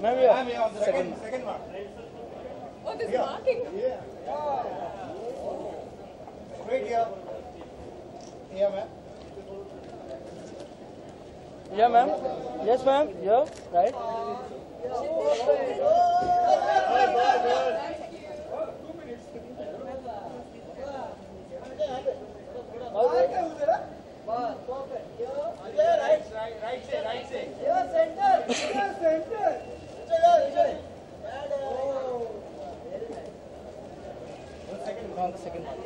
Ma'am, yeah, on the second mark. Oh, this marking. Yeah. Straight here. Here, ma'am. Yeah, ma'am. Yes, ma'am. Yeah, right. On the second one.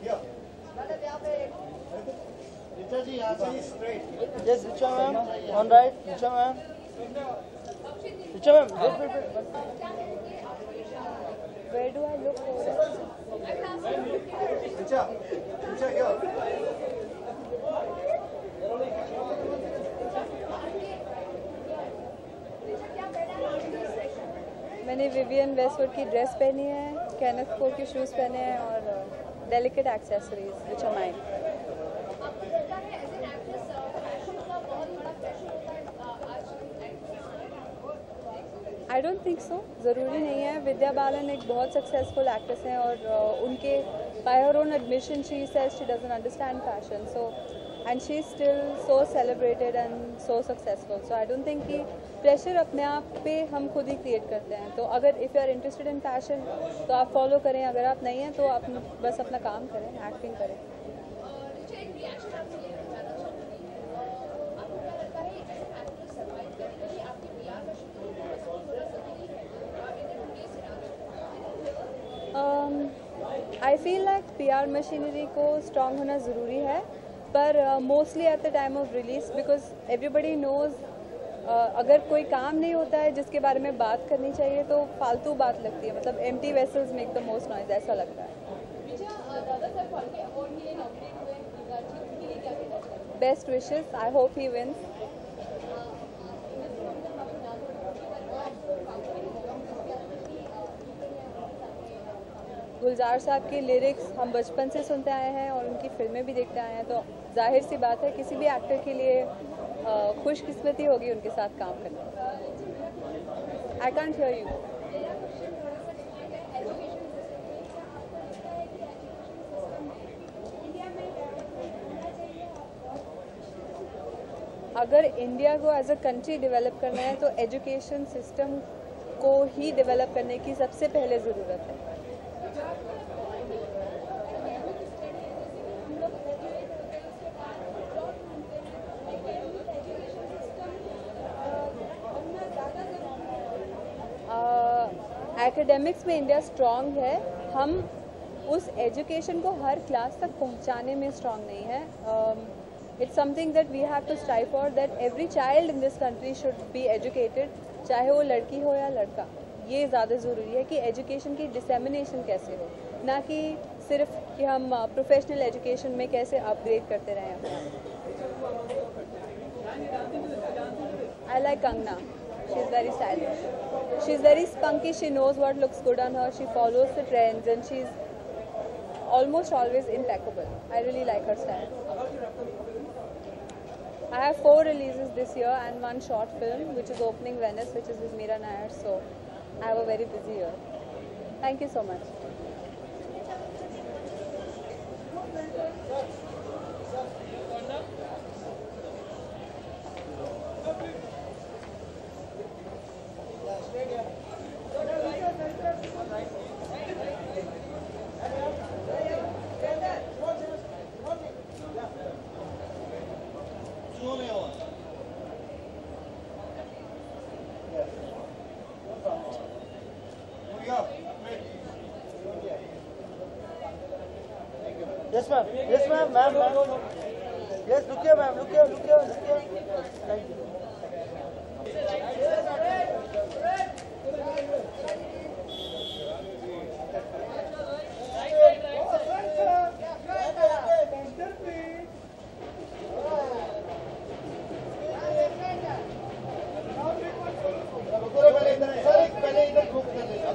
Here. Richa ji, यहाँ से straight. Yes, Richa ma'am. On right. Richa ma'am. Richa ma'am. Wait. Where do I look for Richa here. मैंने Vivienne Westwood की dress पहनी है, Kenneth Cole के shoes पहने हैं और delicate accessories which are mine. I don't think so, ज़रूरी नहीं है। विद्या बालन एक बहुत सक्सेसफुल एक्ट्रेस हैं और उनके bye her own admission she says she doesn't understand fashion, so and she is still so celebrated and so successful. So I don't think कि pressure अपने आप पे हम खुद ही क्रिएट करते हैं। तो अगर if you are interested in fashion तो आप फॉलो करें, अगर आप नहीं हैं तो आप बस अपना काम करें, एक्टिंग करें। I feel like PR machinery को स्ट्रॉन्ग होना ज़रूरी है, पर mostly at the time of release, because everybody nose अगर कोई काम नहीं होता है जिसके बारे में बात करनी चाहिए तो फालतू बात लगती है, मतलब empty vessels make the most noise, ऐसा लगता है। Best wishes, I hope he wins. Gulzar Sahab के लिरिक्स हम बचपन से सुनते आए हैं और उनकी फिल्में भी देखते आए हैं, तो जाहिर सी बात है किसी भी एक्टर के लिए खुशकिस्मती होगी उनके साथ काम करना। I can't hear you. अगर इंडिया को एज अ कंट्री डेवलप करना है तो एजुकेशन सिस्टम को ही डेवलप करने की सबसे पहले ज़रूरत है। एकेडमिक्स में इंडिया स्ट्रॉन्ग है, हम उस एजुकेशन को हर क्लास तक पहुंचाने में स्ट्रॉन्ग नहीं है। It's something that we have to strive for, that every child in this country should be educated, चाहे वो लड़की हो या लड़का। ये ज़्यादा ज़रूरी है कि एजुकेशन की डिसेमिनेशन कैसे हो, ना कि सिर्फ कि हम प्रोफेशनल एजुकेशन में कैसे अपग्रेड करते रहें अपने आप। I like Kangana, she is very stylish, she is very spunky, she knows what looks good on her, she follows the trends and she's almost always impeccable. I really like her style. I have 4 releases this year and 1 short film which is opening Venice, which is with Meera Nair, so I have a very busy year. Thank you so much. Yes, ma'am. Yes, ma'am. Ma'am. Yes, look here, ma'am. Look here. Thank you. Sir, पहले इधर खूब कर लेना।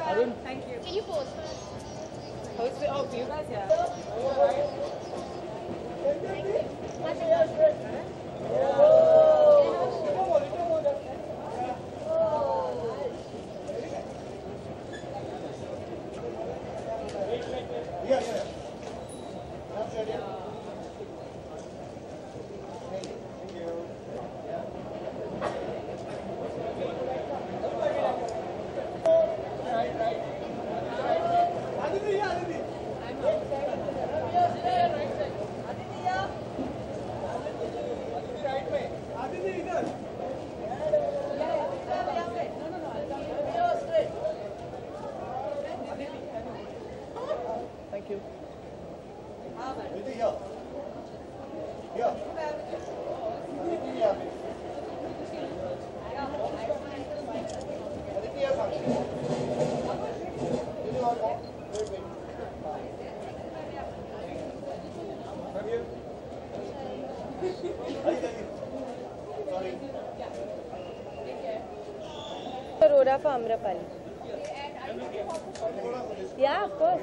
Arun. Can you pose? Post it. Oh, you guys, yeah. Thank you. Aurora for Amrapali. Yeah, of course.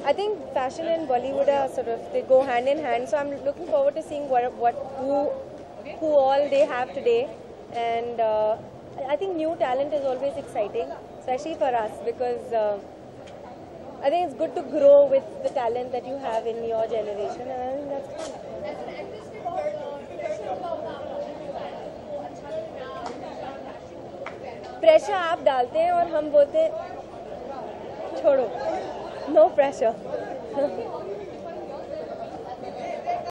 I think fashion and Bollywood are sort of, they go hand in hand. So I'm looking forward to seeing who all they have today. And I think new talent is always exciting, especially for us, because I think it's good to grow with the talent that you have in your generation. And I think that's fun. Pressure आप डालते हैं और हम बोलते हैं छोड़ो, no pressure.